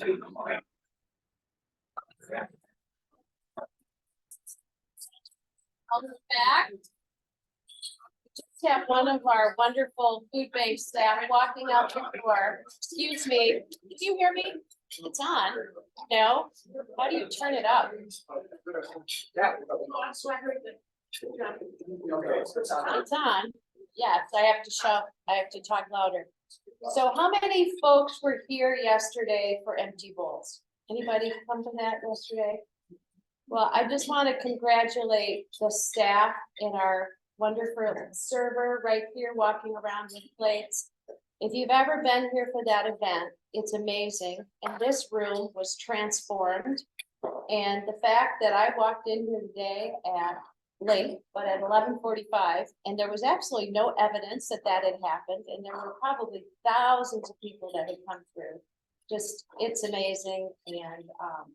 Welcome back. Just have one of our wonderful food bank staff walking out the door. Excuse me, can you hear me? It's on. No? How do you turn it up? It's on. Yes, I have to talk louder. So how many folks were here yesterday for empty bowls? Anybody come to that yesterday? Well, I just want to congratulate the staff and our wonderful server right here walking around with plates. If you've ever been here for that event, it's amazing. And this room was transformed. And the fact that I walked in here today at late, but at 11:45, and there was absolutely no evidence that that had happened. And there were probably thousands of people that had come through. Just, it's amazing. And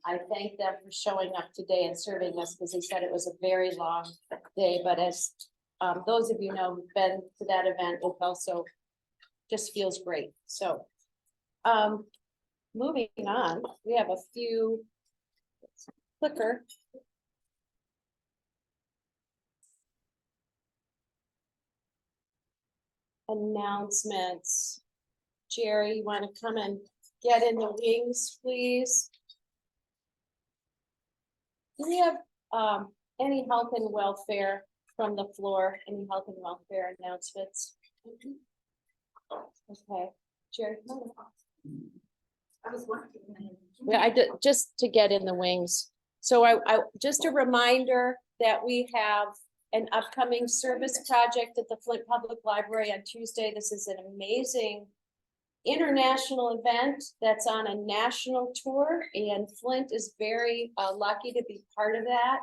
I thank them for showing up today and serving us, because they said it was a very long day. But as those of you know who've been to that event, it also just feels great. So moving on, we have a few clicker. Announcements. Jerry, you want to come and get in the wings, please? Do we have any health and welfare from the floor? Any health and welfare announcements? Okay, Jerry. I was wondering. Yeah, I did, just to get in the wings. So I just a reminder that we have an upcoming service project at the Flint Public Library on Tuesday. This is an amazing international event that's on a national tour, and Flint is very lucky to be part of that.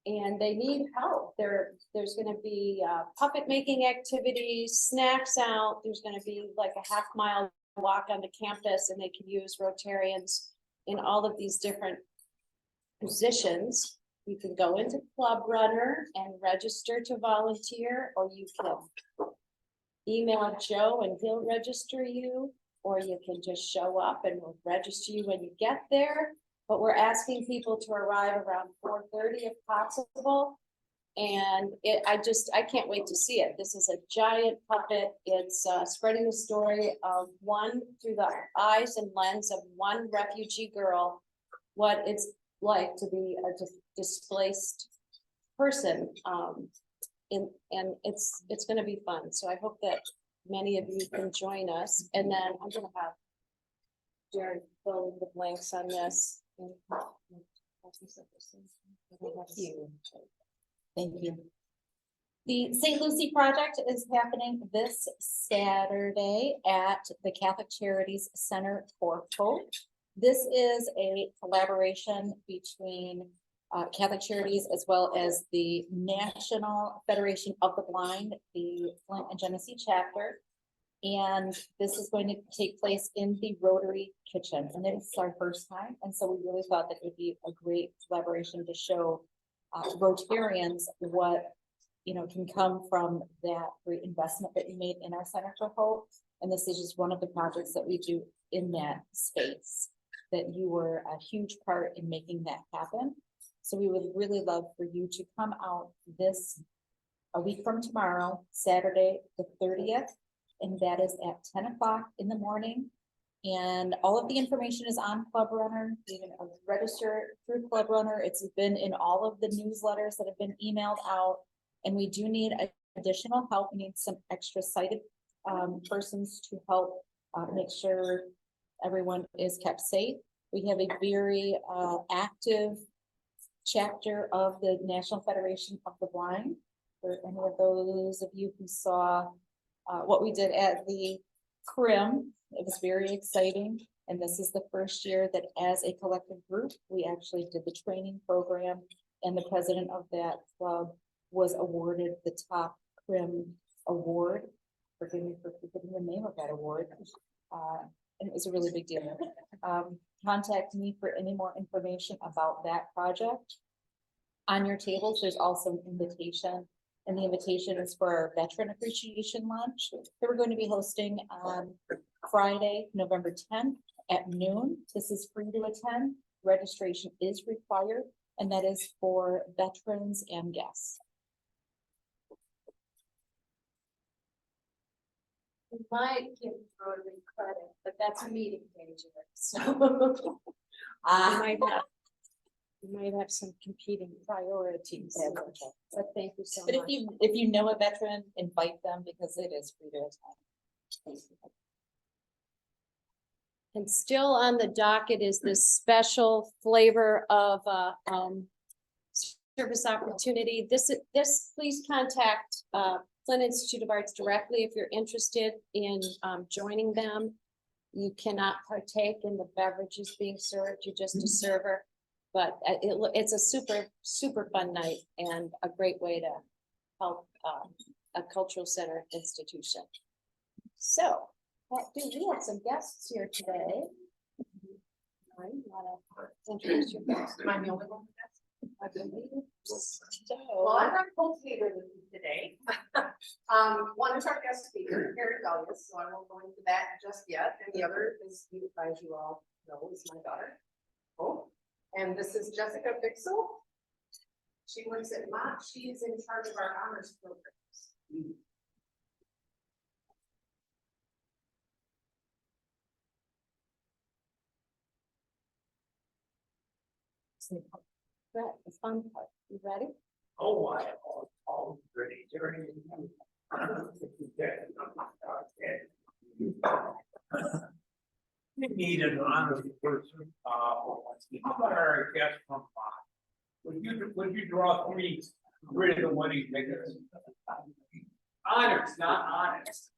And they need help. There's going to be puppet making activities, snacks out. There's going to be like a half-mile walk on the campus, and they can use Rotarians in all of these different positions. You can go into Club Runner and register to volunteer, or you can email Joe and he'll register you, or you can just show up and we'll register you when you get there. But we're asking people to arrive around 4:30 if possible. And I can't wait to see it. This is a giant puppet. It's spreading the story of one through the eyes and lens of one refugee girl, what it's like to be a displaced person. And it's going to be fun. So I hope that many of you can join us. And then I'm going to have Jared fill in the blanks on this. Thank you. The St. Lucie project is happening this Saturday at the Catholic Charities Center for Hope. This is a collaboration between Catholic Charities as well as the National Federation of the Blind, the Flint and Genesee chapter. And this is going to take place in the Rotary kitchen, and it is our first time. And so we really thought that it would be a great collaboration to show Rotarians what, you know, can come from that great investment that you made in our Center for Hope. And this is just one of the projects that we do in that space, that you were a huge part in making that happen. So we would really love for you to come out a week from tomorrow, Saturday, the 30th. And that is at 10 o'clock in the morning. And all of the information is on Club Runner. You can register through Club Runner. It's been in all of the newsletters that have been emailed out. And we do need additional help. We need some extra sighted persons to help make sure everyone is kept safe. We have a very active chapter of the National Federation of the Blind. For any of those of you who saw what we did at the CRIM, it was very exciting. And this is the first year that as a collective group, we actually did the training program, and the president of that club was awarded the top CRIM award. Forgive me for forgetting the name of that award. And it was a really big deal. Contact me for any more information about that project. On your tables, there's also an invitation, and the invitation is for our Veteran Appreciation Lunch that we're going to be hosting on Friday, November 10th at noon. This is free to attend. Registration is required, and that is for veterans and guests. We might give Rotary credit, but that's a meeting day, Jared, so. We might have some competing priorities, but thank you so But much. if you know a veteran, invite them because it is free to attend. And still on the docket is this special flavor of service opportunity. This, please contact Flint Institute of Arts directly if you're interested in joining them. You cannot partake in the beverages being served, you're just a server. But it's a super fun night and a great way to help a cultural center institution. So, do we have some guests here today? All right, you wanna introduce your guests? Am I the only one? I believe so. Well, I'm not co-leader with you today. One is our guest speaker, Harry Bellius, so I won't go into that just yet. And the other is, as you all know, is my daughter. Oh, and this is Jessica Bixel. She works at Mott. She is in charge of our honors programs. Right, the fun part. You ready? Oh, I all ready. We need an honest person. How about our guest from would you draw three of the money tickets? Honors, not honest.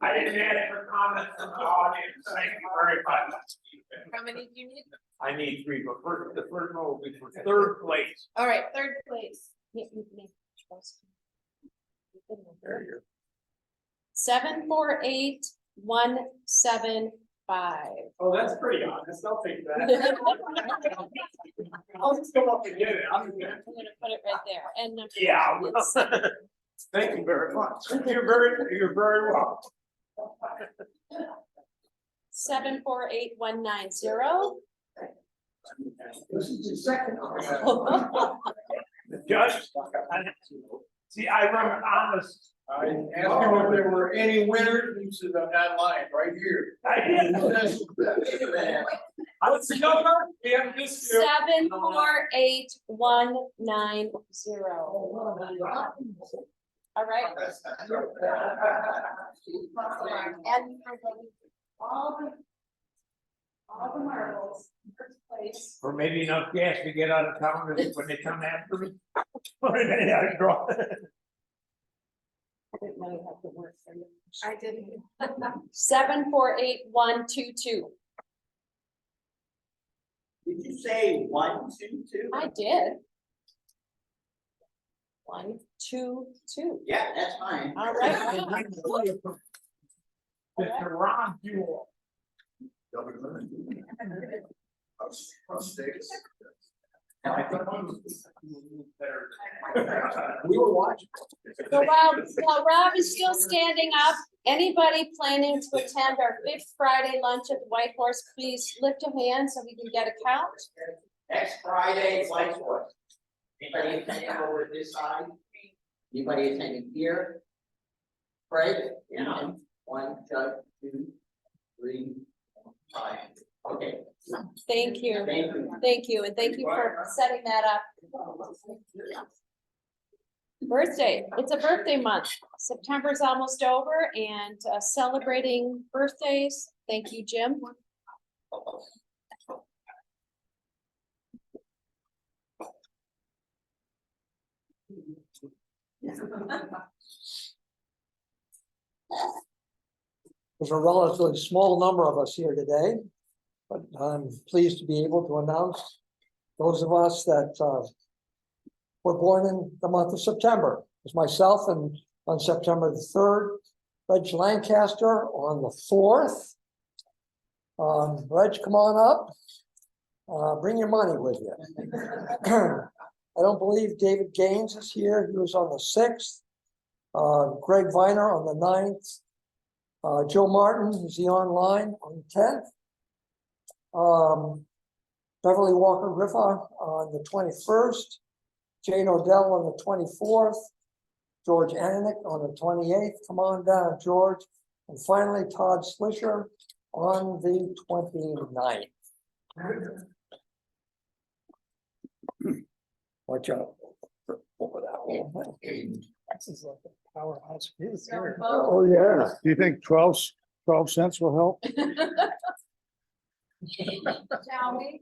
I didn't ask for comments from the audience. Thank you very much. How many do you need? I need three, but the first one will be for third place. All right, third place. 748175. Oh, that's pretty honest. I'll take that. I'll just go up and get it. I'm gonna put it right there. And Yeah. Thank you very much. You're very welcome. 748190. This is the second. The judge. See, I remember honest. I asked him if there were any winners, and he said, I'm not lying, right here. I did. I was the governor. We have this. 748190. All right. And All the marbles, first place. Or maybe enough gas to get out of town when they come after me. I draw. I didn't know you had to work for you. I didn't. 748122. Did you say 122? I did. 122. Yeah, that's fine. All right. Mr. Ron Jewell. We were watching. So while Rob is still standing up, anybody planning to attend our 5th Friday lunch at the White Horse, please lift a hand so we can get a count. Next Friday, White Horse. Anybody attending over this side? Anybody attending here? Craig, yeah, 1, Judge, 2, 3, 5. Okay. Thank you. Thank you. Thank you. And thank you for setting that up. Birthday. It's a birthday month. September's almost over and celebrating birthdays. Thank you, Jim. There's a relatively small number of us here today, but I'm pleased to be able to announce those of us that were born in the month of September. It's myself, and on September the 3rd, Reg Lancaster on the 4th. Reg, come on up. Bring your money with you. I don't believe David Gaines is here. He was on the 6th. Greg Viner on the 9th. Joe Martin, is he online on the 10th? Beverly Walker Riffa on the 21st. Jane Odell on the 24th. George Anick on the 28th. Come on down, George. And finally, Todd Slisher on the 29th. Watch out over that one. This is like a powerhouse. Oh, yeah. Do you think 12 cents will help? Shall we?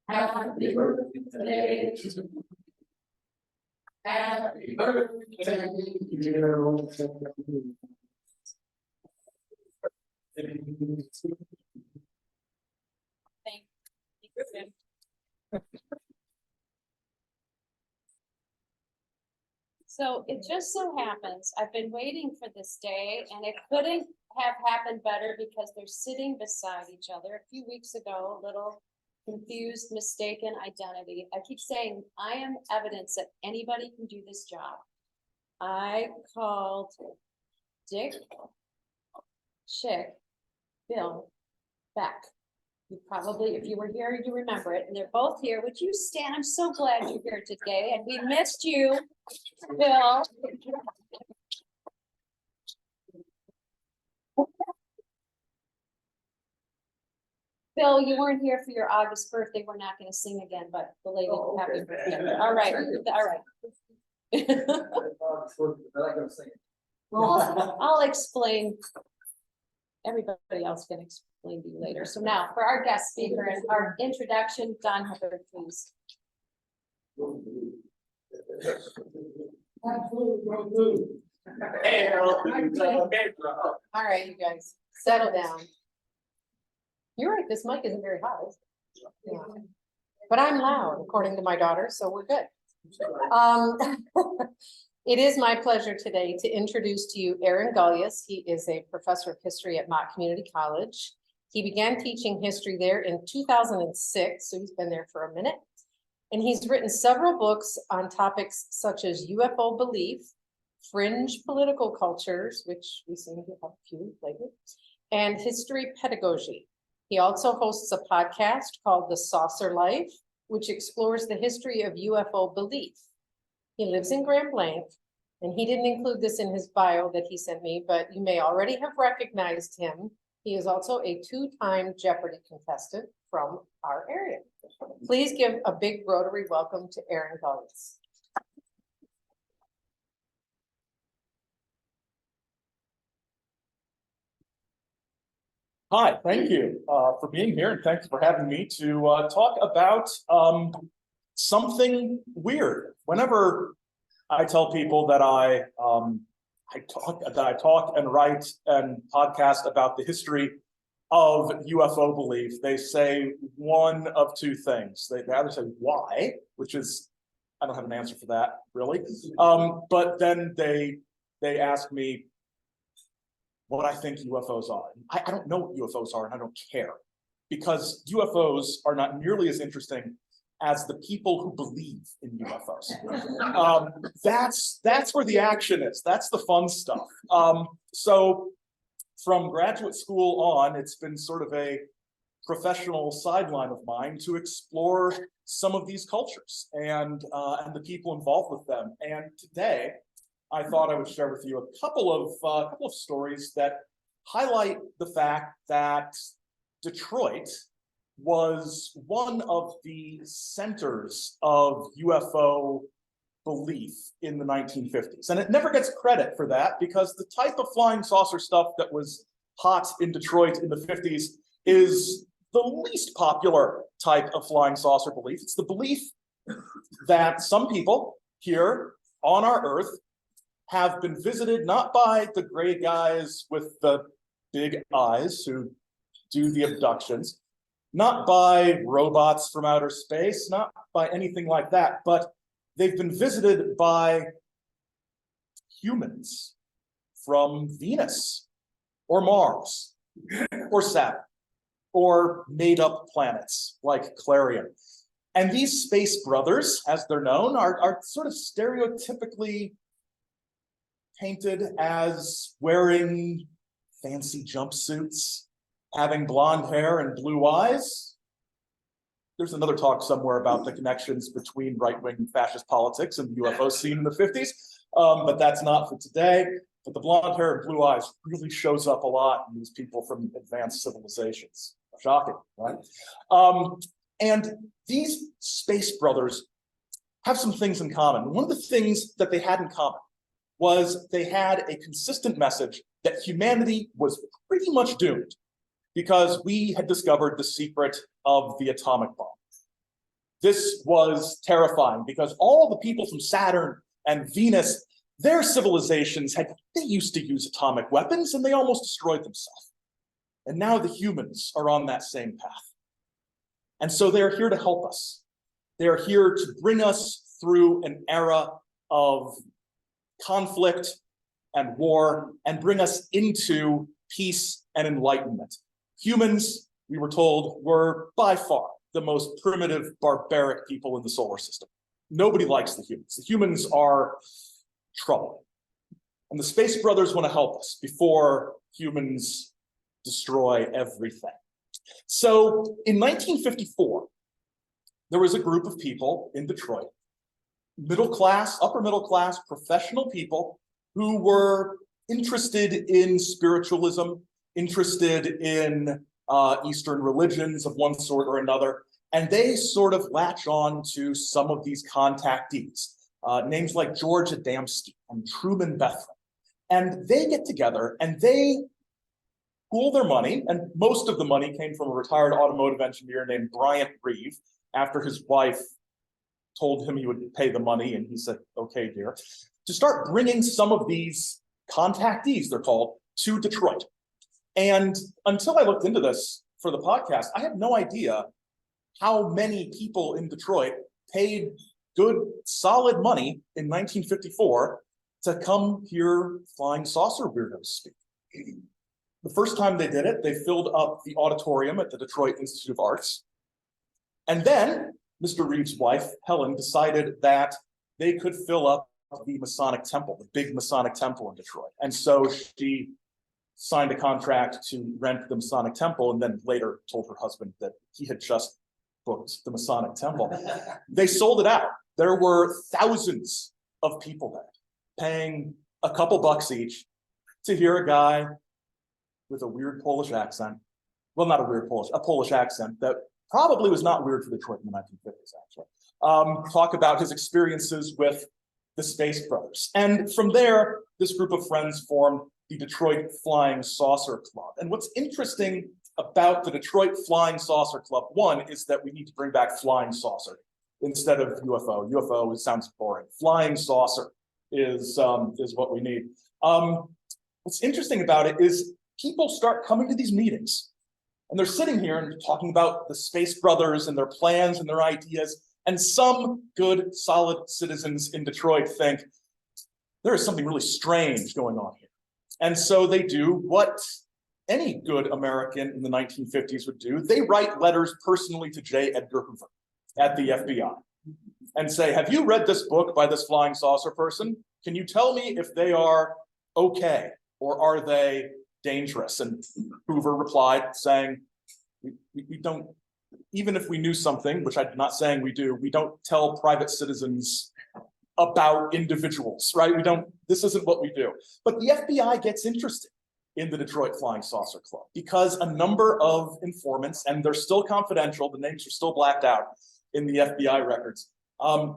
Happy birthday. Happy birthday. So it just so happens, I've been waiting for this day and it couldn't have happened better because they're sitting beside each other. A few weeks ago, a little confused, mistaken identity. I keep saying, I am evidence that anybody can do this job. I called Dick, Chick, Bill, Beck. You probably, if you were here, you remember it, and they're both here. Would you stand? I'm so glad you're here today, and we missed you, Bill. Bill, you weren't here for your August birthday. We're not gonna sing again, but belated happy birthday. All right, all right. Well, I'll explain. Everybody else can explain to you later. So now for our guest speaker and our introduction, Don Hubbard, please. All right, you guys, settle down. You're right, this mic isn't very high. Yeah. But I'm loud, according to my daughter, so we're good. It is my pleasure today to introduce to you Aaron Gullius. He is a professor of history at Mott Community College. He began teaching history there in 2006, so he's been there for a minute. And he's written several books on topics such as UFO belief, fringe political cultures, which we seem to have a few lately, and history pedagogy. He also hosts a podcast called The Saucer Life, which explores the history of UFO belief. He lives in Grand Blanc, and he didn't include this in his bio that he sent me, but you may already have recognized him. He is also a two-time Jeopardy contestant from our area. Please give a big Rotary welcome to Aaron Gullius. Hi, thank you for being here, and thanks for having me to talk about something weird. Whenever I tell people that I talk and write and podcast about the history of UFO belief, they say one of two things. They either say why, which is, I don't have an answer for that really, but then they ask me what I think UFOs are. I don't know what UFOs are, and I don't care, because UFOs are not nearly as interesting as the people who believe in UFOs. That's where the action is. That's the fun stuff. So from graduate school on, it's been sort of a professional sideline of mine to explore some of these cultures and the people involved with them. And today, I thought I would share with you a couple of stories that highlight the fact that Detroit was one of the centers of UFO belief in the 1950s. And it never gets credit for that, because the type of flying saucer stuff that was hot in Detroit in the 50s is the least popular type of flying saucer belief. It's the belief that some people here on our Earth have been visited not by the gray guys with the big eyes who do the abductions, not by robots from outer space, not by anything like that, but they've been visited by humans from Venus or Mars or Saturn or made-up planets like Clarion. And these space brothers, as they're known, are sort of stereotypically painted as wearing fancy jumpsuits, having blonde hair and blue eyes. There's another talk somewhere about the connections between right-wing fascist politics and the UFO scene in the 50s, but that's not for today. But the blonde hair and blue eyes really shows up a lot in these people from advanced civilizations. Shocking, right? And these space brothers have some things in common. One of the things that they had in common was they had a consistent message that humanity was pretty much doomed because we had discovered the secret of the atomic bomb. This was terrifying because all the people from Saturn and Venus, their civilizations they used to use atomic weapons and they almost destroyed themselves. And now the humans are on that same path. And so they're here to help us. They're here to bring us through an era of conflict and war and bring us into peace and enlightenment. Humans, we were told, were by far the most primitive, barbaric people in the solar system. Nobody likes the humans. The humans are trouble. And the Space Brothers want to help us before humans destroy everything. So in 1954, there was a group of people in Detroit, middle class, upper middle class, professional people who were interested in spiritualism, interested in Eastern religions of one sort or another, and they sort of latch on to some of these contactees, names like George Adamski and Truman Bethlen. And they get together and they pool their money, and most of the money came from a retired automotive engineer named Bryant Reeve, after his wife told him he would pay the money, and he said, okay, dear, to start bringing some of these contactees, they're called, to Detroit. And until I looked into this for the podcast, I had no idea how many people in Detroit paid good, solid money in 1954 to come hear flying saucer weirdos speak. The first time they did it, they filled up the auditorium at the Detroit Institute of Arts. And then Mr. Reeves' wife, Helen, decided that they could fill up the Masonic Temple, the big Masonic Temple in Detroit. And so she signed a contract to rent the Masonic Temple and then later told her husband that he had just booked the Masonic Temple. They sold it out. There were thousands of people there paying a couple bucks each to hear a guy with a weird Polish accent. Well, not a weird a Polish accent that probably was not weird for Detroit in the 1950s, actually. Talk about his experiences with the Space Brothers. And from there, this group of friends formed the Detroit Flying Saucer Club. And what's interesting about the Detroit Flying Saucer Club, one, is that we need to bring back flying saucer instead of UFO. UFO sounds boring. Flying saucer is what we need. What's interesting about it is people start coming to these meetings and they're sitting here and talking about the Space Brothers and their plans and their ideas. And some good, solid citizens in Detroit think there is something really strange going on here. And so they do what any good American in the 1950s would do. They write letters personally to J. Edgar Hoover at the FBI and say, have you read this book by this flying saucer person? Can you tell me if they are okay or are they dangerous? And Hoover replied saying, we don't, even if we knew something, which I'm not saying we do, we don't tell private citizens about individuals, right? This isn't what we do. But the FBI gets interested in the Detroit Flying Saucer Club because a number of informants, and they're still confidential, the names are still blacked out in the FBI records,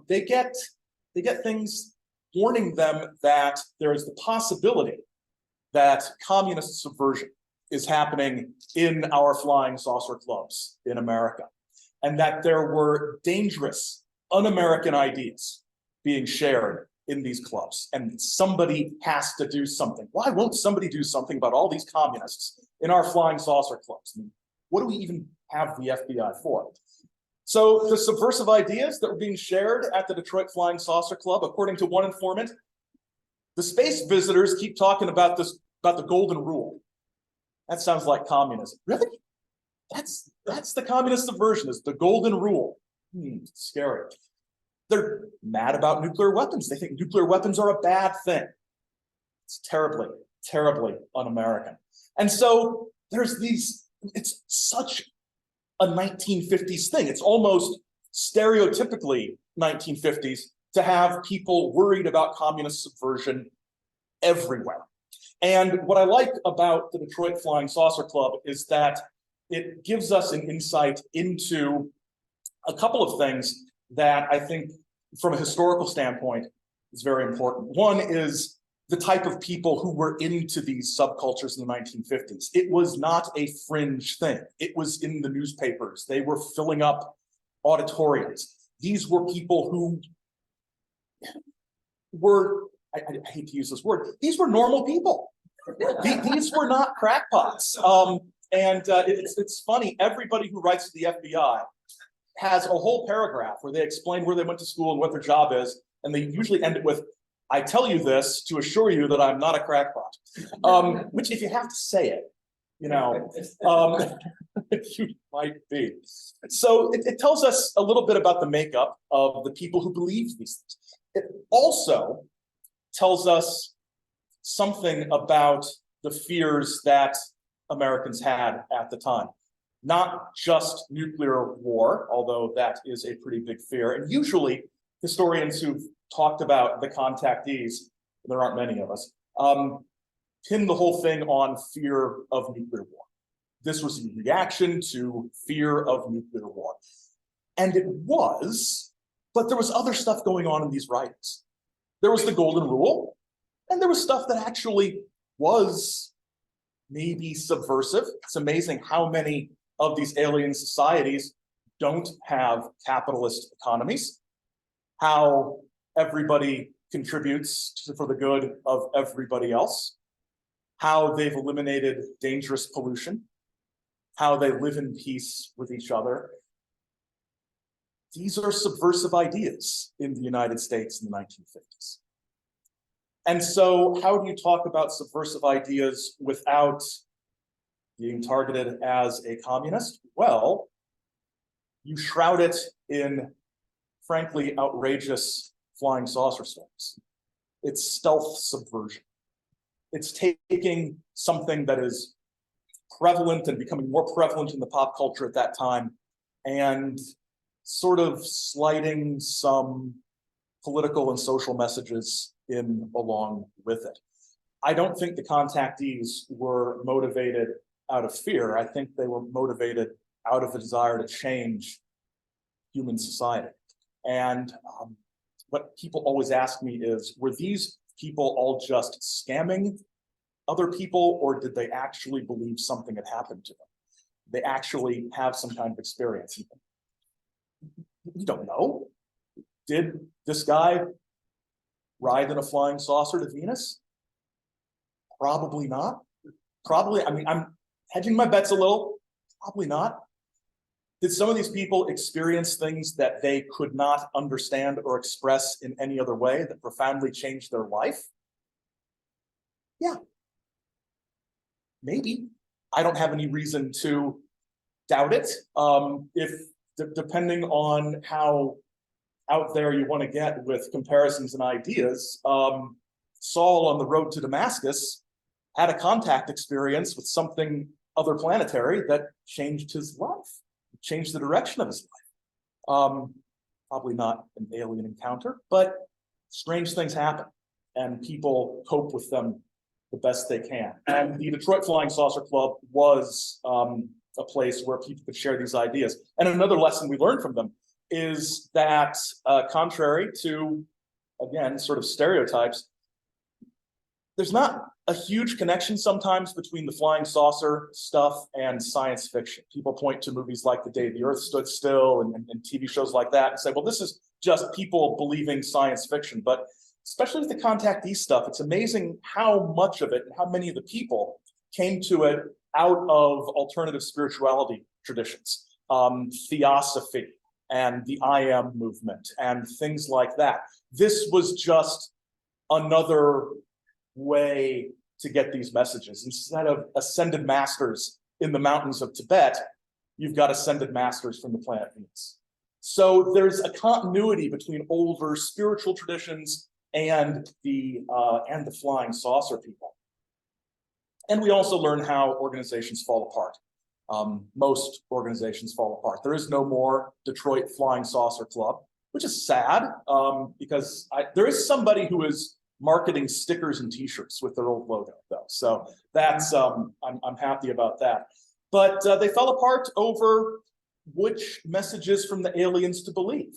they get things warning them that there is the possibility that communist subversion is happening in our flying saucer clubs in America, and that there were dangerous, un-American ideas being shared in these clubs, and somebody has to do something. Why won't somebody do something about all these communists in our flying saucer clubs? I mean, what do we even have the FBI for? So the subversive ideas that were being shared at the Detroit Flying Saucer Club, according to one informant, the space visitors keep talking about the golden rule. That sounds like communism. Really? That's the communist subversion, is the golden rule. Scary. They're mad about nuclear weapons. They think nuclear weapons are a bad thing. It's terribly, terribly un-American. And so there's these, it's such a 1950s thing. It's almost stereotypically 1950s to have people worried about communist subversion everywhere. And what I like about the Detroit Flying Saucer Club is that it gives us an insight into a couple of things that I think from a historical standpoint is very important. One is the type of people who were into these subcultures in the 1950s. It was not a fringe thing. It was in the newspapers. They were filling up auditoriums. These were people who were, I hate to use this word, these were normal people. These were not crackpots. It's funny, everybody who writes to the FBI has a whole paragraph where they explain where they went to school and what their job is, and they usually end it with, I tell you this to assure you that I'm not a crackpot. Which if you have to say it, you know, you might be. So it tells us a little bit about the makeup of the people who believe these things. It also tells us something about the fears that Americans had at the time. Not just nuclear war, although that is a pretty big fear. And usually historians who've talked about the contactees, there aren't many of us, pin the whole thing on fear of nuclear war. This was a reaction to fear of nuclear war. And it was, but there was other stuff going on in these writings. There was the Golden Rule, and there was stuff that actually was maybe subversive. It's amazing how many of these alien societies don't have capitalist economies, how everybody contributes for the good of everybody else, how they've eliminated dangerous pollution, how they live in peace with each other. These are subversive ideas in the United States in the 1950s. And so how do you talk about subversive ideas without being targeted as a communist? Well, you shroud it in, frankly, outrageous flying saucer stories. It's stealth subversion. It's taking something that is prevalent and becoming more prevalent in the pop culture at that time and sort of sliding some political and social messages in along with it. I don't think the contactees were motivated out of fear. I think they were motivated out of the desire to change human society. And what people always ask me is, were these people all just scamming other people, or did they actually believe something had happened to them? They actually have some kind of experience. You don't know. Did this guy ride in a flying saucer to Venus? Probably not. Probably, I mean, I'm hedging my bets a little. Probably not. Did some of these people experience things that they could not understand or express in any other way that profoundly changed their life? Yeah. Maybe. I don't have any reason to doubt it. Depending on how out there you want to get with comparisons and ideas, Saul on the road to Damascus had a contact experience with something other planetary that changed his life, changed the direction of his life. Probably not an alien encounter, but strange things happen and people cope with them the best they can. And the Detroit Flying Saucer Club was a place where people could share these ideas. And another lesson we learned from them is that contrary to, again, sort of stereotypes, there's not a huge connection sometimes between the flying saucer stuff and science fiction. People point to movies like The Day the Earth Stood Still and TV shows like that and say, well, this is just people believing science fiction. But especially with the contactee stuff, it's amazing how much of it and how many of the people came to it out of alternative spirituality traditions, theosophy, and the I Am movement, and things like that. This was just another way to get these messages. Instead of ascended masters in the mountains of Tibet, you've got ascended masters from the planet Venus. So there's a continuity between older spiritual traditions and the flying saucer people. And we also learn how organizations fall apart. Most organizations fall apart. There is no more Detroit Flying Saucer Club, which is sad, because there is somebody who is marketing stickers and t-shirts with their old logo though. So that's, I'm happy about that. But they fell apart over which messages from the aliens to believe.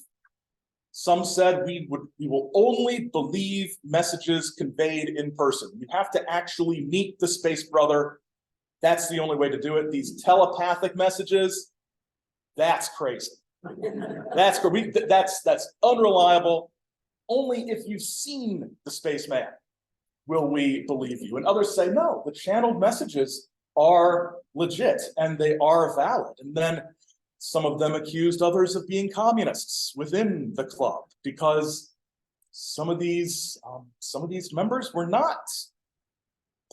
Some said we will only believe messages conveyed in person. You have to actually meet the space brother. That's the only way to do it. These telepathic messages, that's crazy. That's unreliable. Only if you've seen the spaceman will we believe you. And others say, no, the channeled messages are legit and they are valid. And then some of them accused others of being communists within the club because some of these members were not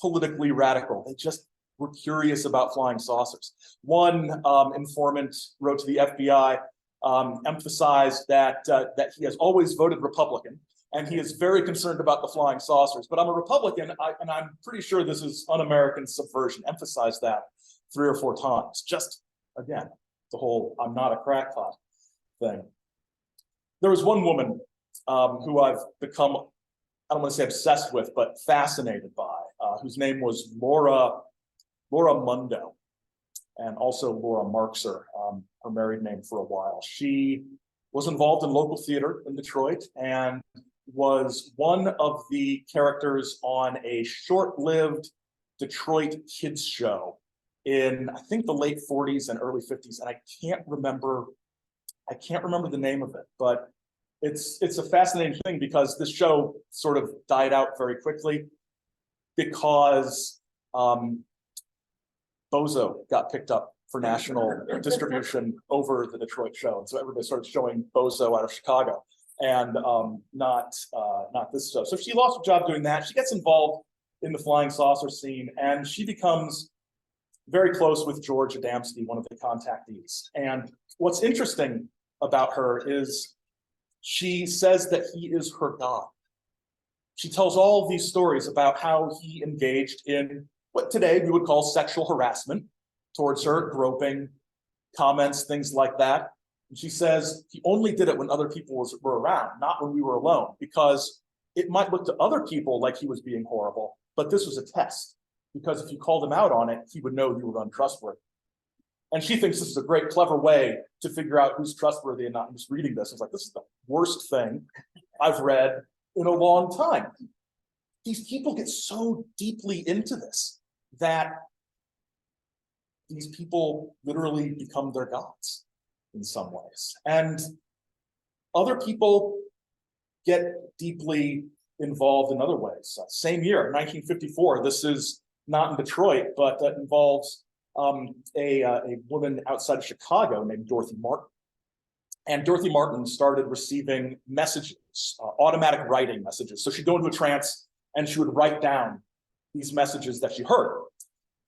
politically radical. They just were curious about flying saucers. One informant wrote to the FBI, emphasized that he has always voted Republican, and he is very concerned about the flying saucers. But I'm a Republican, and I'm pretty sure this is un-American subversion. Emphasized that 3 or 4 times. Just, again, the whole I'm not a crackpot thing. There was one woman who I've become, I don't want to say obsessed with, but fascinated by, whose name was Laura Mundo, and also Laura Marxer, her married name for a while. She was involved in local theater in Detroit and was one of the characters on a short-lived Detroit kids show in, I think, the late 40s and early 50s, and I can't remember the name of it, but it's a fascinating thing because this show sort of died out very quickly because Bozo got picked up for national distribution over the Detroit show, and so everybody started showing Bozo out of Chicago, and not this show. So she lost her job doing that. She gets involved in the flying saucer scene, and she becomes very close with George Adamski, one of the contactees. And what's interesting about her is she says that he is her god. She tells all of these stories about how he engaged in what today we would call sexual harassment towards her, groping, comments, things like that. And she says he only did it when other people were around, not when we were alone, because it might look to other people like he was being horrible, but this was a test. Because if you called him out on it, he would know you were untrustworthy. And she thinks this is a great, clever way to figure out who's trustworthy and not. I'm just reading this. It's like, this is the worst thing I've read in a long time. These people get so deeply into this that these people literally become their gods in some ways. And other people get deeply involved in other ways. Same year, 1954, this is not in Detroit, but that involves a woman outside of Chicago named Dorothy Martin. And Dorothy Martin started receiving messages, automatic writing messages. So she'd go into a trance and she would write down these messages that she heard.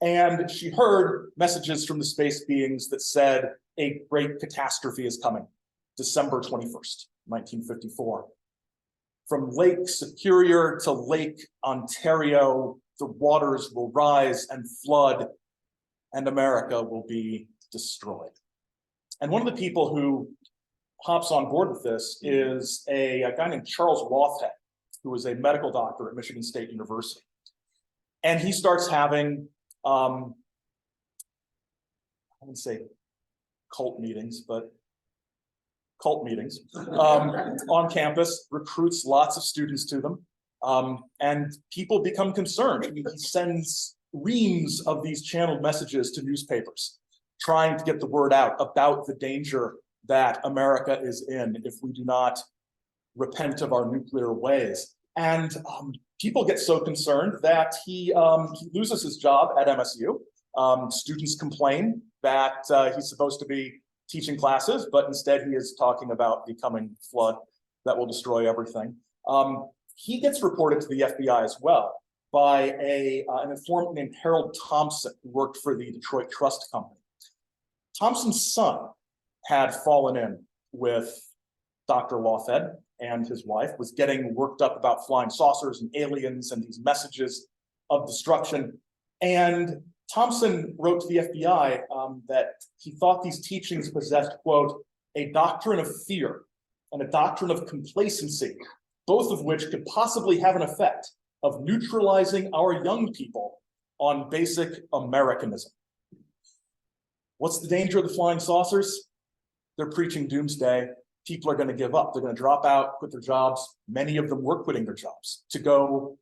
And she heard messages from the space beings that said, a great catastrophe is coming, December 21st, 1954. From Lake Superior to Lake Ontario, the waters will rise and flood, and America will be destroyed. And one of the people who hops on board with this is a guy named Charles Lothhead, who was a medical doctor at Michigan State University. And he starts having, I wouldn't say cult meetings, but cult meetings on campus, recruits lots of students to them, and people become concerned. He sends reams of these channeled messages to newspapers, trying to get the word out about the danger that America is in if we do not repent of our nuclear ways. And people get so concerned that he loses his job at MSU. Students complain that he's supposed to be teaching classes, but instead he is talking about the coming flood that will destroy everything. He gets reported to the FBI as well by an informant named Harold Thompson, who worked for the Detroit Trust Company. Thompson's son had fallen in with Dr. Lothhead and his wife, was getting worked up about flying saucers and aliens and these messages of destruction. And Thompson wrote to the FBI that he thought these teachings possessed, quote, a doctrine of fear and a doctrine of complacency, both of which could possibly have an effect of neutralizing our young people on basic Americanism. What's the danger of the flying saucers? They're preaching doomsday. People are going to give up. They're going to drop out, quit their jobs. Many of them were quitting their jobs to go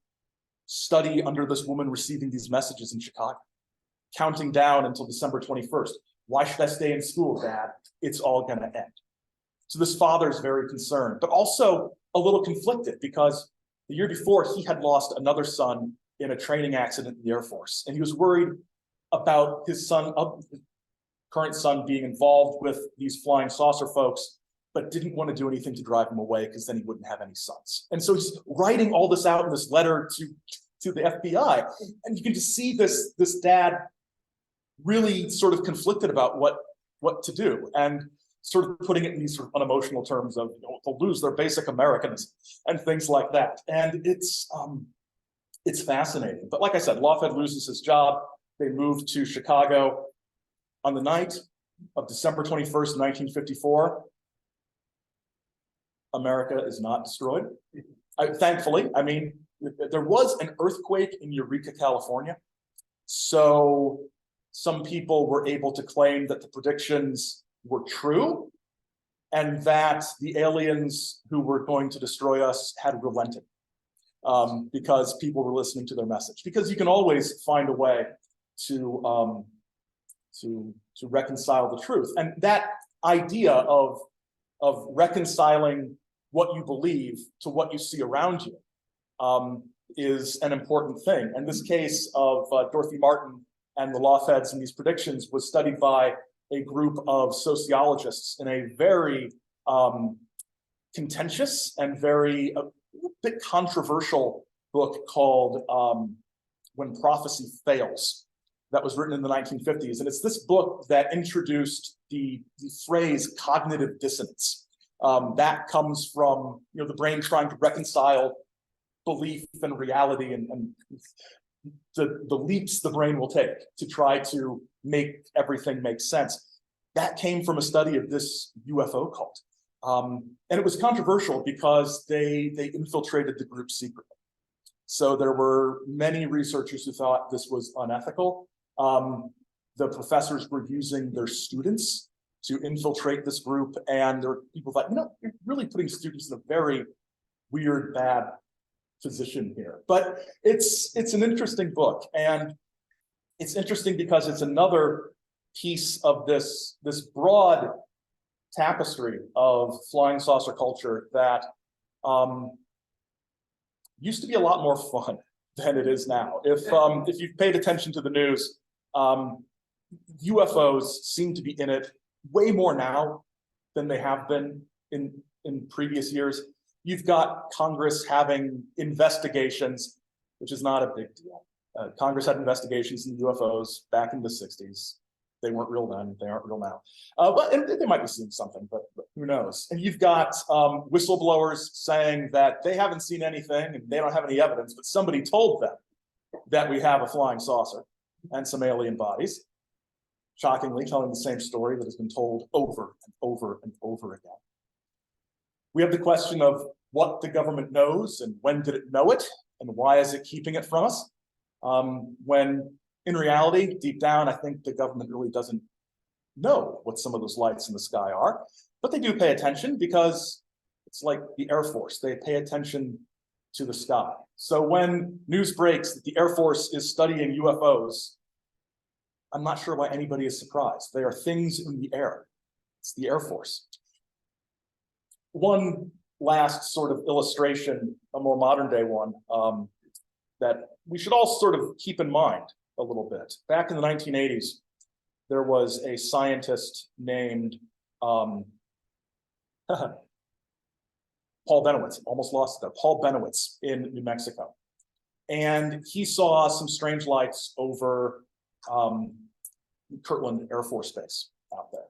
study under this woman receiving these messages in Chicago, counting down until December 21st. Why should I stay in school, Dad? It's all going to end. So this father is very concerned, but also a little conflicted because the year before he had lost another son in a training accident in the Air Force. And he was worried about his son, current son, being involved with these flying saucer folks, but didn't want to do anything to drive him away because then he wouldn't have any sons. And so he's writing all this out in this letter to the FBI. And you can just see this dad really sort of conflicted about what to do, and sort of putting it in these sort of unemotional terms of, you know, they'll lose their basic Americanism and things like that. And it's fascinating. But like I said, Lawfed loses his job. They move to Chicago. On the night of December 21st, 1954, America is not destroyed. Thankfully, I mean, there was an earthquake in Eureka, California. So some people were able to claim that the predictions were true and that the aliens who were going to destroy us had relented because people were listening to their message. Because you can always find a way to reconcile the truth. And that idea of reconciling what you believe to what you see around you is an important thing. And this case of Dorothy Martin and the Lawfeds and these predictions was studied by a group of sociologists in a very contentious and very a bit controversial book called When Prophecy Fails, that was written in the 1950s. And it's this book that introduced the phrase cognitive dissonance. That comes from, you know, the brain trying to reconcile belief and reality and the leaps the brain will take to try to make everything make sense. That came from a study of this UFO cult. And it was controversial because they infiltrated the group secretly. So there were many researchers who thought this was unethical. The professors were using their students to infiltrate this group, and there were people that, you know, you're really putting students in a very weird, bad position here. But it's an interesting book, and it's interesting because it's another piece of this broad tapestry of flying saucer culture that used to be a lot more fun than it is now. If you've paid attention to the news, UFOs seem to be in it way more now than they have been in previous years. You've got Congress having investigations, which is not a big deal. Congress had investigations in UFOs back in the 60s. They weren't real then, they aren't real now. And they might be seeing something, but who knows? And you've got whistleblowers saying that they haven't seen anything and they don't have any evidence, but somebody told them that we have a flying saucer and some alien bodies. Shockingly, telling the same story that has been told over and over and over again. We have the question of what the government knows and when did it know it and why is it keeping it from us? When in reality, deep down, I think the government really doesn't know what some of those lights in the sky are, but they do pay attention because it's like the Air Force. They pay attention to the sky. So when news breaks that the Air Force is studying UFOs, I'm not sure why anybody is surprised. They are things in the air. It's the Air Force. One last sort of illustration, a more modern day one, that we should all sort of keep in mind a little bit. Back in the 1980s, there was a scientist named Paul Benowitz, almost lost it there, Paul Benowitz in New Mexico. And he saw some strange lights over Kirtland Air Force Base out there.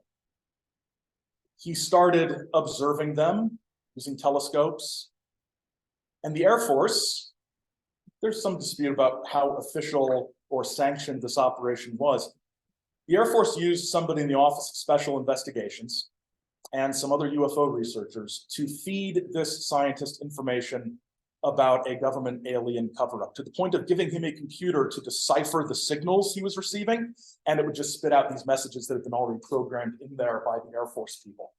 He started observing them using telescopes. And the Air Force, there's some dispute about how official or sanctioned this operation was. The Air Force used somebody in the Office of Special Investigations and some other UFO researchers to feed this scientist information about a government alien cover-up, to the point of giving him a computer to decipher the signals he was receiving, and it would just spit out these messages that had been already programmed in there by the Air Force people.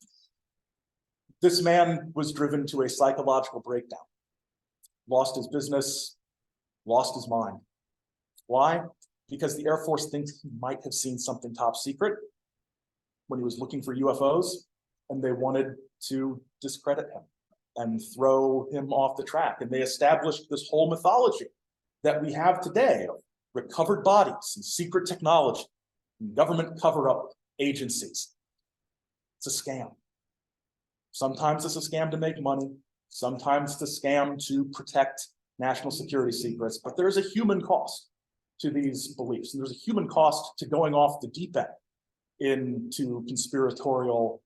This man was driven to a psychological breakdown, lost his business, lost his mind. Why? Because the Air Force thinks he might have seen something top secret when he was looking for UFOs, and they wanted to discredit him and throw him off the track. And they established this whole mythology that we have today of recovered bodies and secret technology and government cover-up agencies. It's a scam. Sometimes it's a scam to make money. Sometimes it's a scam to protect national security secrets, but there's a human cost to these beliefs. And there's a human cost to going off the deep end into conspiratorial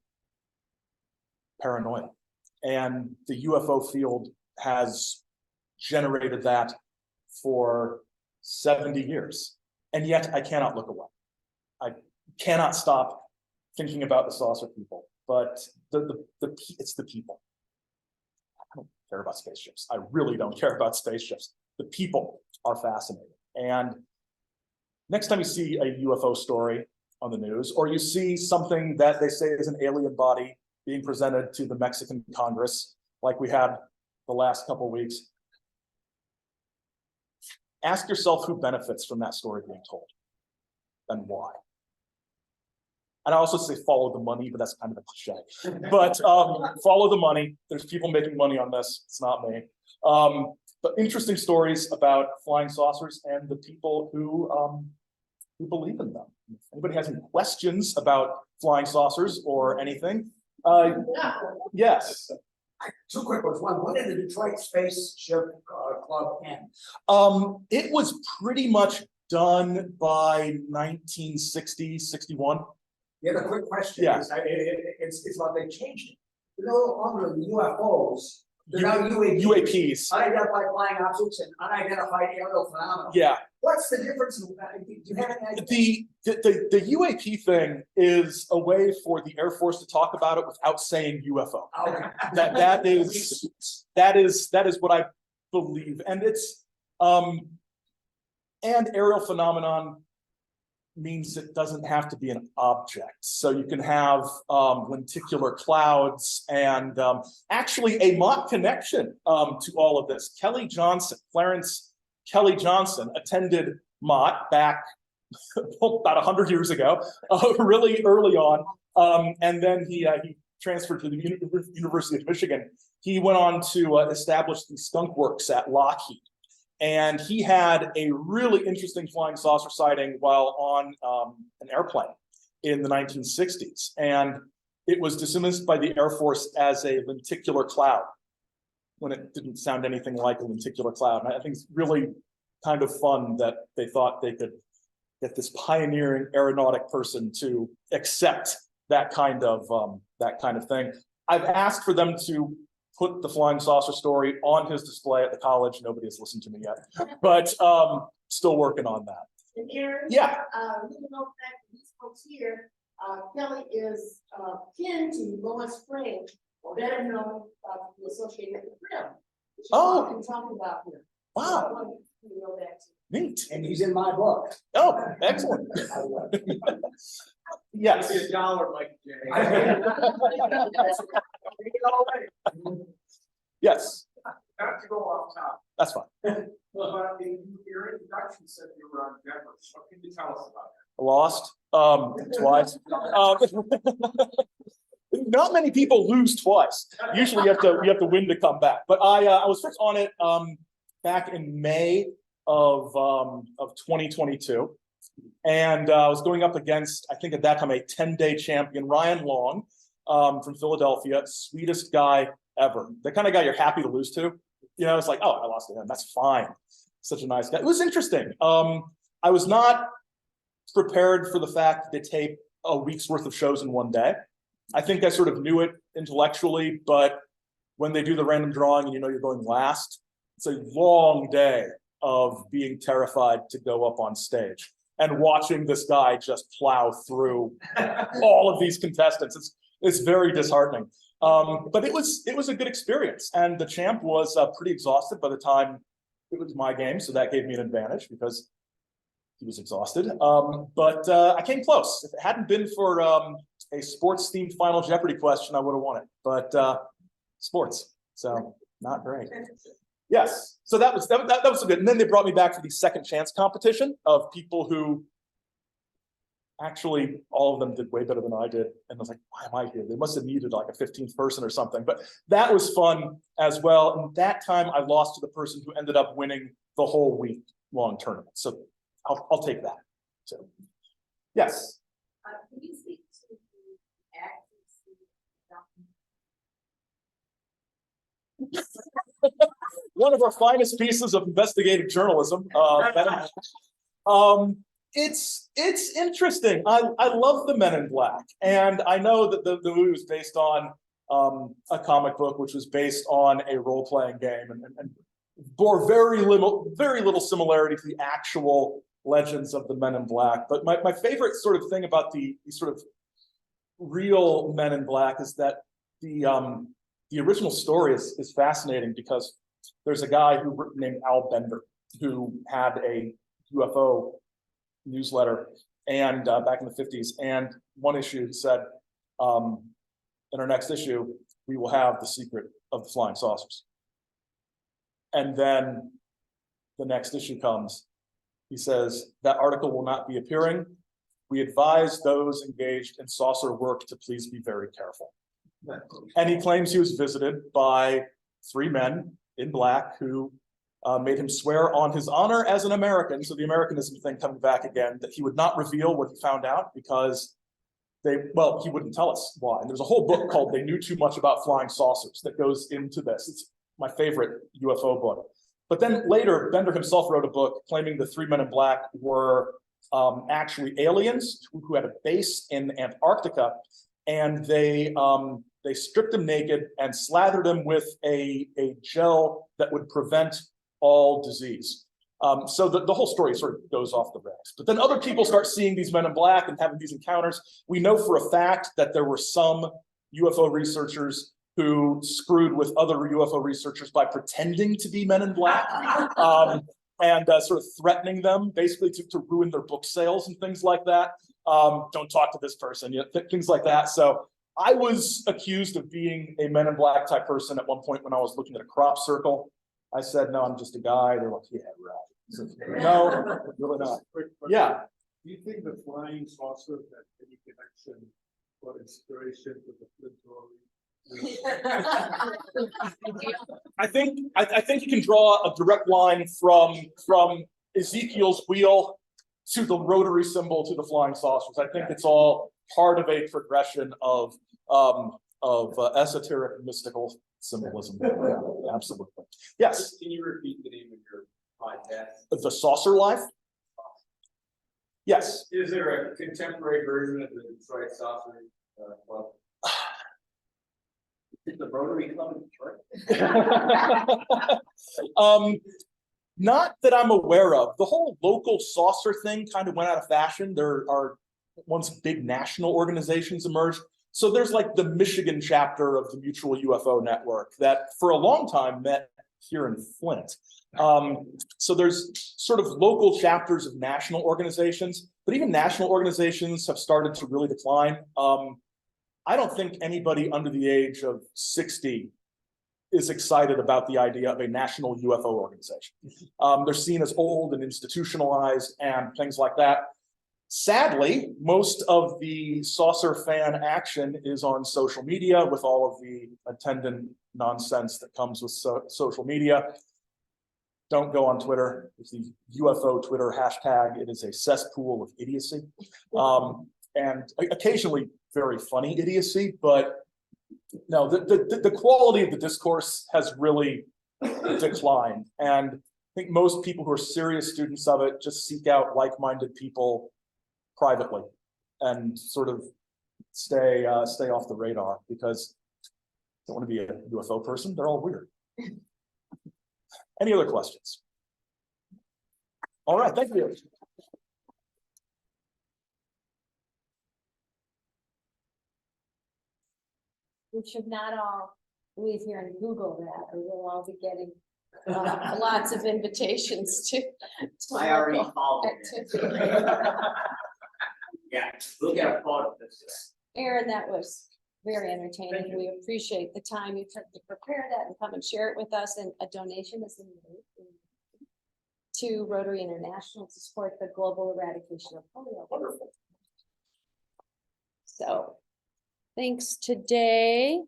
paranoia. And the UFO field has generated that for 70 years. And yet I cannot look away. I cannot stop thinking about the saucer people, but it's the people. I don't care about spaceships. I really don't care about spaceships. The people are fascinating. And next time you see a UFO story on the news, or you see something that they say is an alien body being presented to the Mexican Congress, like we had the last couple of weeks, ask yourself who benefits from that story being told and why. And I also say follow the money, but that's kind of a cliche. But follow the money. There's people making money on this. It's not me. But interesting stories about flying saucers and the people who believe in them. If anybody has any questions about flying saucers or anything, yes. Two quick ones. One, when did the Detroit Spaceship Club end? It was pretty much done by 1960, 61. The other quick question Yeah. is, it's about they changed it. They're no longer the UFOs. They're now UAPs. UAPs. Unidentified flying objects and unidentified aerial phenomena. Yeah. What's the difference? Do you have any idea? The UAP thing is a way for the Air Force to talk about it without saying UFO. Okay. That is what I believe. And it's and aerial phenomenon means it doesn't have to be an object. So you can have lenticular clouds, and actually a mock connection to all of this. Clarence Kelly Johnson attended Mott back about 100 years ago, really early on. And then he transferred to the University of Michigan. He went on to establish the Skunk Works at Lockheed. And he had a really interesting flying saucer sighting while on an airplane in the 1960s. And it was dismissed by the Air Force as a lenticular cloud, when it didn't sound anything like a lenticular cloud. And I think it's really kind of fun that they thought they could get this pioneering aeronautic person to accept that kind of thing. I've asked for them to put the flying saucer story on his display at the college. Nobody has listened to me yet, but still working on that. And Aaron? Yeah. You know, that these folks here, Kelly is kin to Lois Spring, or better known, associated with Grill. Oh. Can talk about him. Wow, You know that too. neat. And he's in my book. Oh, excellent. Yes. $1 like Jay. Yes, Not to go off top, that's fine. but your introduction said you were on Jeffers. What can you tell us about that? Lost twice. Not many people lose twice. Usually you have to win to come back. But I was first on it back in May of 2022. And I was going up against, I think at that time, a 10-day champion, Ryan Long, from Philadelphia, sweetest guy ever. The kind of guy you're happy to lose to. You know, it's like, oh, I lost to him. That's fine. Such a nice guy. It was interesting. I was not prepared for the fact that they tape a week's worth of shows in one day. I think I sort of knew it intellectually, but when they do the random drawing and you know you're going last, it's a long day of being terrified to go up on stage and watching this guy just plow through all of these contestants. It's very disheartening. But it was a good experience, and the champ was pretty exhausted by the time it was my game, so that gave me an advantage because he was exhausted. But I came close. If it hadn't been for a sports-themed Final Jeopardy question, I would have won it. But sports, so not great. Yes, so that was good. And then they brought me back for the second chance competition of people who actually, all of them did way better than I did. And I was like, why am I here? They must have needed like a 15th person or something. But that was fun as well. And that time I lost to the person who ended up winning the whole week-long tournament. So I'll take that. So, yes. Can you speak to the accuracy? One of our finest pieces of investigative journalism. It's interesting. I love the Men in Black, and I know that the movie was based on a comic book, which was based on a role-playing game, and bore very little similarity to the actual legends of the Men in Black. But my favorite sort of thing about the sort of real Men in Black is that the original story is fascinating because there's a guy named Al Bender who had a UFO newsletter and back in the 50s, and one issue said, in our next issue, we will have the secret of the flying saucers. And then the next issue comes, he says, that article will not be appearing. We advise those engaged in saucer work to please be very careful. And he claims he was visited by 3 men in black who made him swear on his honor as an American, so the Americanism thing coming back again, that he would not reveal what he found out because he wouldn't tell us why. And there's a whole book called They Knew Too Much About Flying Saucers that goes into this. It's my favorite UFO book. But then later, Bender himself wrote a book claiming the 3 men in black were actually aliens who had a base in Antarctica, and they stripped him naked and slathered him with a gel that would prevent all disease. So the whole story sort of goes off the rails. But then other people start seeing these men in black and having these encounters. We know for a fact that there were some UFO researchers who screwed with other UFO researchers by pretending to be men in black and sort of threatening them basically to ruin their book sales and things like that. Don't talk to this person, things like that. So I was accused of being a Men in Black type person at one point when I was looking at a crop circle. I said, no, I'm just a guy. They're like, yeah, right. So, no, really not. Yeah. Do you think the flying saucer had any connection or inspiration with the Flint I think you can draw a direct line from Ezekiel's wheel to the rotary symbol to the flying saucers. I think it's all part of a progression of esoteric mystical symbolism. Yeah, absolutely. Yes. Can you repeat the name of your podcast? The Saucer Life. Yes. Is there a contemporary version of the Detroit Saucer Club? Is the Rotary Club in Detroit? Not that I'm aware of. The whole local saucer thing kind of went out of fashion. There are once big national organizations emerged. So there's like the Michigan chapter of the Mutual UFO Network that for a long time met here in Flint. So there's sort of local chapters of national organizations, but even national organizations have started to really decline. I don't think anybody under the age of 60 is excited about the idea of a national UFO organization. They're seen as old and institutionalized and things like that. Sadly, most of the saucer fan action is on social media with all of the attendant nonsense that comes with social media. Don't go on Twitter. It's the UFO Twitter hashtag. It is a cesspool of idiocy. And occasionally very funny idiocy, but no, the quality of the discourse has really declined. And I think most people who are serious students of it just seek out like-minded people privately and sort of stay off the radar, because Don't want to be a UFO person, they're all weird. Any other questions? All right, thank you. We should not all leave here and Google that, or we'll all be getting lots of invitations to. I already local called activity. it. Yeah, we'll get a photo of this. Aaron, that was very entertaining. We appreciate the time you took to prepare that and come and share it with us, and a donation is in to Rotary International to support the global eradication of polio. So, thanks today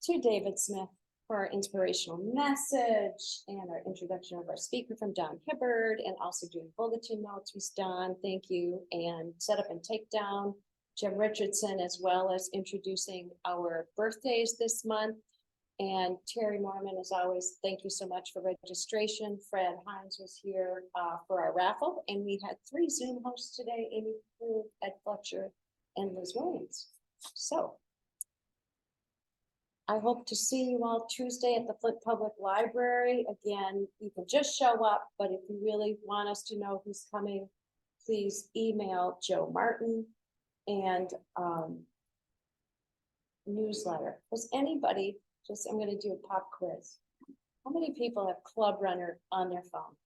to David Smith for our inspirational message and our introduction of our speaker from Don Hibbard, and also doing bulletin notes was Don. Thank you. And Setup and Takedown, Jim Richardson, as well as introducing our birthdays this month. And Terry Norman, as always, thank you so much for registration. Fred Hines was here for our raffle, and we had 3 Zoom hosts today: Amy Crew, Ed Fletcher, and Liz Williams. So I hope to see you all Tuesday at the Flint Public Library. Again, you can just show up, but if you really want us to know who's coming, please email Joe Martin and newsletter. Was anybody, just, I'm gonna do a pop quiz. How many people have Club Runner on their phone?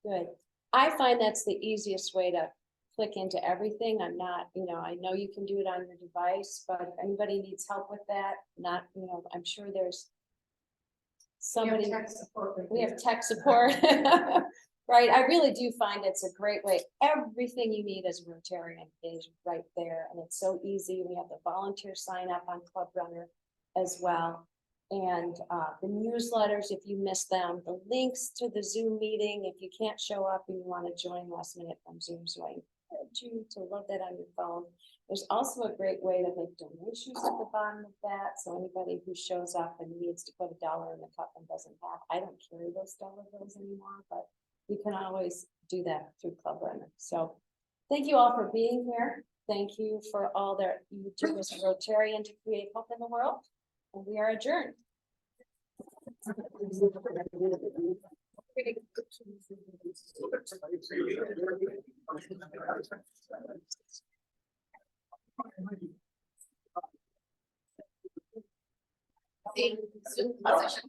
Good. I find that's the easiest way to click into everything. I'm not, I know you can do it on your device, but if anybody needs help with that, I'm sure there's somebody. We have tech support. Right, I really do find it's a great way. Everything you need as a Rotarian is right there, and it's so easy. We have the volunteer sign up on Club Runner as well. And the newsletters, if you miss them, the links to the Zoom meeting, if you can't show up and you want to join last minute from Zoom, so I encourage you to load that on your phone. There's also a great way to make donations at the bottom of that. So anybody who shows up and needs to put $1 in the cup and doesn't have, I don't carry those dollar bills anymore, but you can always do that through Club Runner. So thank you all for being here. Thank you for all that you do as a Rotarian to create hope in the world. And we are adjourned. See, Zoom position.